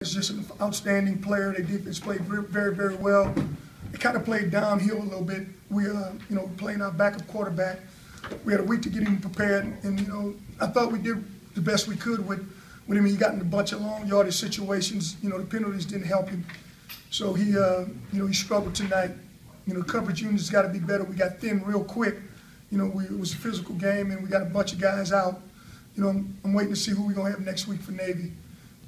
It's just an outstanding player. Their defense played very, very well. They kind of played downhill a little bit. We, playing our backup quarterback. We had a week to get him prepared, and I thought we did the best we could with him. He got in a bunch of long yardage situations. The penalties didn't help him, so he struggled tonight. Coverage units got to be better. We got thin real quick. It was a physical game, and we got a bunch of guys out. I'm waiting to see who we're gonna have next week for Navy.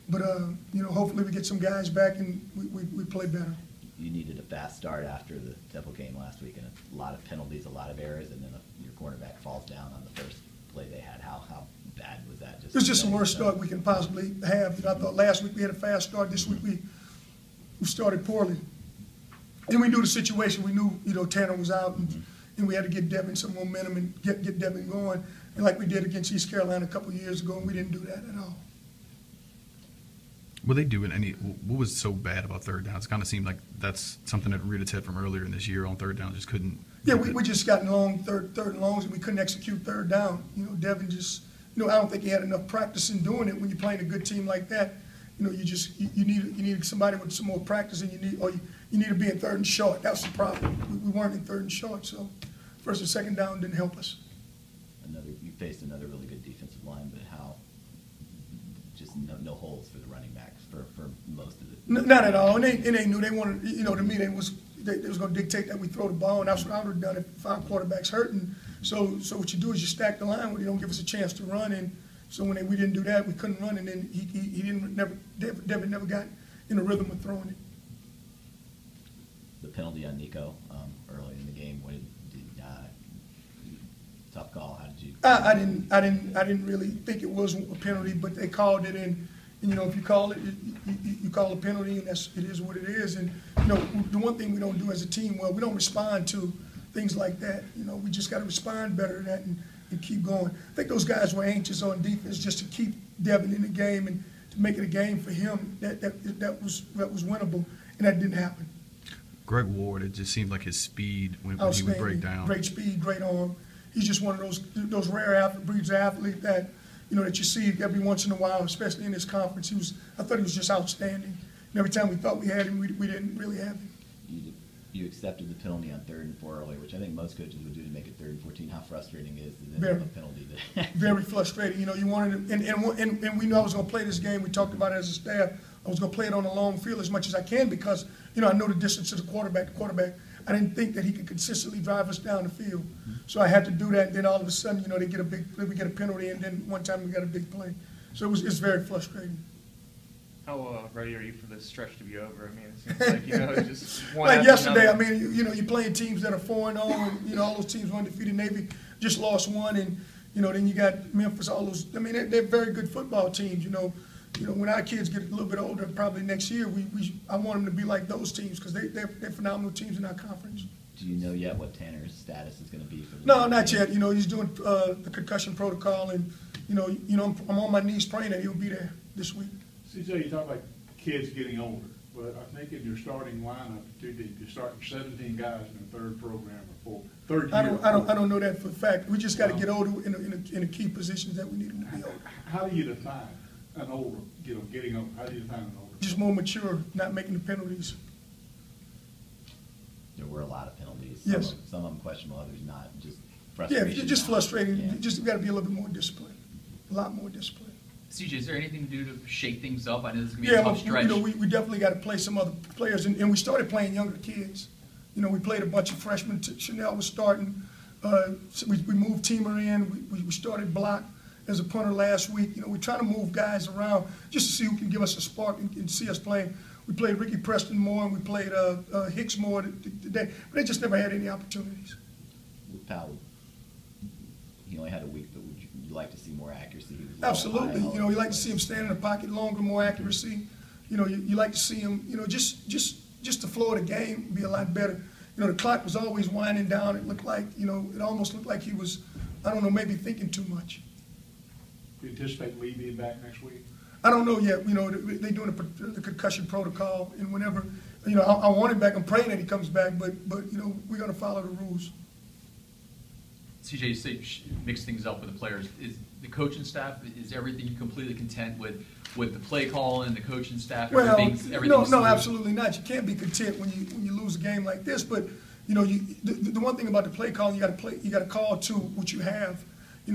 But hopefully we get some guys back and we play better. You needed a fast start after the Temple game last week, and a lot of penalties, a lot of errors, and then your cornerback falls down on the first play they had. How bad was that? It's just the worst start we can possibly have. I thought last week we had a fast start. This week we started poorly. And we knew the situation. We knew Tanner was out, and we had to get Devin some momentum and get Devin going, and like we did against East Carolina a couple of years ago, and we didn't do that at all. Were they doing what was so bad about third downs? It kind of seemed like that's something that reared its head from earlier in this year on third down. Just couldn't. Yeah, we just got long third and longs, and we couldn't execute third down. Devin just, I don't think he had enough practice in doing it. When you're playing a good team like that, you need somebody with some more practice, and you need to be in third and short. That's the problem. We weren't in third and short, so first and second down didn't help us. You faced another really good defensive line, but how? Just no holes for the running backs for most of it. Not at all, and they knew they wanted. To me, they was going to dictate that we throw the ball, and that's what I would have done if our quarterback's hurting. So what you do is you stack the line where you don't give us a chance to run, and so when we didn't do that, we couldn't run, and then Devin never got in the rhythm of throwing it. The penalty on Nico early in the game. Tough call. How did you? I didn't really think it was a penalty, but they called it, and if you call it, you call a penalty, and it is what it is. And the one thing we don't do as a team, we don't respond to things like that. We just got to respond better to that and keep going. I think those guys were anxious on defense just to keep Devin in the game and to make it a game for him that was winnable, and that didn't happen. Greg Ward, it just seemed like his speed when he would break down. Great speed, great arm. He's just one of those rare breeds of athlete that that you see every once in a while, especially in this conference. I thought he was just outstanding. And every time we thought we had him, we didn't really have him. You accepted the penalty on 3rd and 4 earlier, which I think most coaches would do to make it 3rd and 14. How frustrating is it to have a penalty? Very frustrating. You wanted to, and we knew I was going to play this game. We talked about it as a staff. I was going to play it on a long field as much as I can because I know the distance to the quarterback. I didn't think that he could consistently drive us down the field. So I had to do that, and then all of a sudden, we get a penalty, and then one time we got a big play. So it's very frustrating. How ready are you for this stretch to be over? I mean, it seems like, just one like yesterday, another. You're playing teams that are 4-0, and all those teams were undefeated. Navy just lost one, and then you got Memphis, all those. They're very good football teams. When our kids get a little bit older, probably next year, I want them to be like those teams because they're phenomenal teams in our conference. Do you know yet what Tanner's status is going to be for the No, not yet. He's doing the concussion protocol, and I'm on my knees praying that he'll be there this week. CJ, you talk about kids getting older, but I think in your starting lineup, too deep, you're starting 17 guys in the third program or third year. I don't know that for a fact. We just got to get older in the key positions that we need them to be older. How do you define an older, getting older? How do you define an older? Just more mature, not making the penalties. There were a lot of penalties. Yes. Some of them questionable, others not. Just frustration. Yeah, just frustrating. Yeah. You just got to be a little bit more disciplined. A lot more disciplined. CJ, is there anything to do to shake things up? I know this is going to be a tough stretch. We definitely got to play some other players, and we started playing younger kids. We played a bunch of freshmen. Chanel was starting. So we moved Teamer in. We started Block as a punter last week. We're trying to move guys around just to see who can give us a spark and see us playing. We played Ricky Preston more, and we played Hicks more today, but they just never had any opportunities. With Powell, he only had a week, but would you like to see more accuracy? Absolutely. You like to see him stand in the pocket longer, more accuracy. You like to see him, just the flow of the game be a lot better. The clock was always winding down. It looked like, it almost looked like he was, I don't know, maybe thinking too much. Do you anticipate Lee being back next week? I don't know yet. They're doing the concussion protocol, and whenever, I want him back. I'm praying that he comes back, but we're going to follow the rules. CJ, you say mix things up with the players. Is the coaching staff, is everything completely content with with the play call and the coaching staff? Well, everything's no, smooth? absolutely not. You can't be content when you lose a game like this. But the one thing about the play calling, you got to call to what you have. The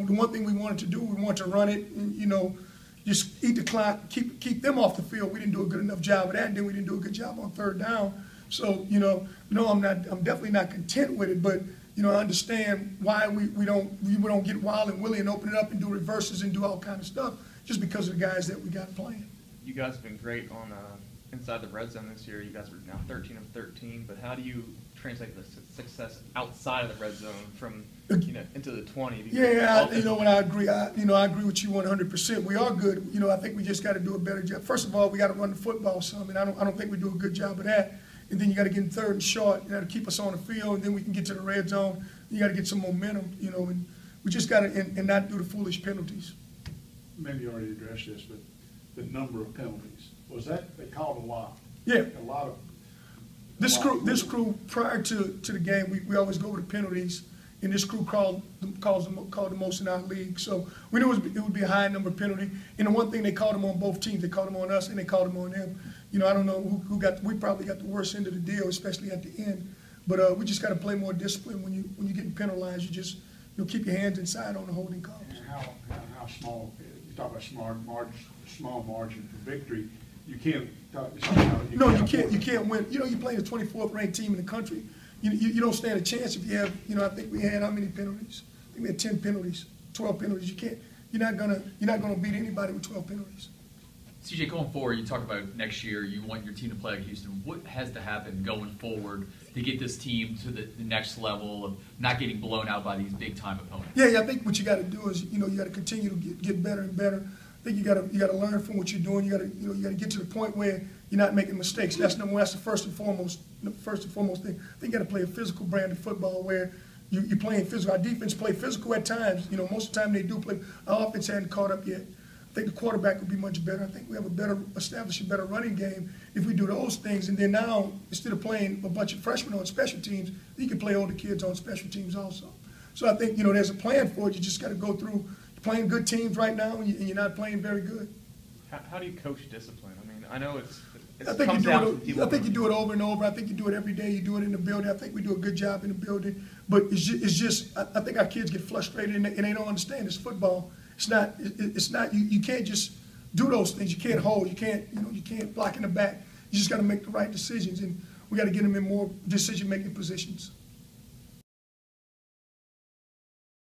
one thing we wanted to do, we wanted to run it, and just eat the clock, keep them off the field. We didn't do a good enough job of that, and then we didn't do a good job on third down. So no, I'm definitely not content with it. But I understand why we don't get wild and willy and open it up and do reverses and do all kind of stuff just because of the guys that we got playing. You guys have been great on inside the red zone this year. You guys are now 13 of 13. But how do you translate the success outside of the red zone from into the 20? Yeah, I agree. I agree with you 100%. We are good. I think we just got to do a better job. First of all, we got to run the football some, and I don't think we do a good job of that. And then you got to get in third and short. You got to keep us on the field, and then we can get to the red zone. You got to get some momentum, and we just got to and not do the foolish penalties. Maybe you already addressed this, but the number of penalties, was that, they called a lot? Yeah. A lot of. This crew prior to the game, we always go over the penalties, and this crew called the most in our league. So we knew it would be a high number of penalty. And the one thing, they called them on both teams. They called them on us and they called them on them. I don't know we probably got the worst end of the deal, especially at the end. But we just got to play more discipline. When you're getting penalized, you just keep your hands inside on the holding calls. And how small? You talk about small margin for victory. You can't. You can't win. You're playing the 24th ranked team in the country. You don't stand a chance if you have. I think we had how many penalties? I think we had 10 penalties, 12 penalties. You're not gonna beat anybody with 12 penalties. CJ, going forward, you talk about next year, you want your team to play like Houston. What has to happen going forward to get this team to the next level of not getting blown out by these big-time opponents? Yeah, I think what you got to do is, you got to continue to get better and better. I think you got to learn from what you're doing. You got to get to the point where you're not making mistakes. That's number one. That's the first and foremost thing. I think you got to play a physical brand of football where you're playing physical. Our defense play physical at times. Most of the time they do play. Our offense hadn't caught up yet. I think the quarterback would be much better. I think we have establish a better running game if we do those things. And then now, instead of playing a bunch of freshmen on special teams, you can play older kids on special teams also. So I think, there's a plan for it. You just got to go through playing good teams right now, and you're not playing very good. How do you coach discipline? I mean, I know it I comes down to people. I think you do it over and over. I think you do it every day. You do it in the building. I think we do a good job in the building. But it's just I think our kids get frustrated and they don't understand it's football. It's not. You can't just do those things. You can't hold. You can't block in the back. You just got to make the right decisions, and we got to get them in more decision-making positions.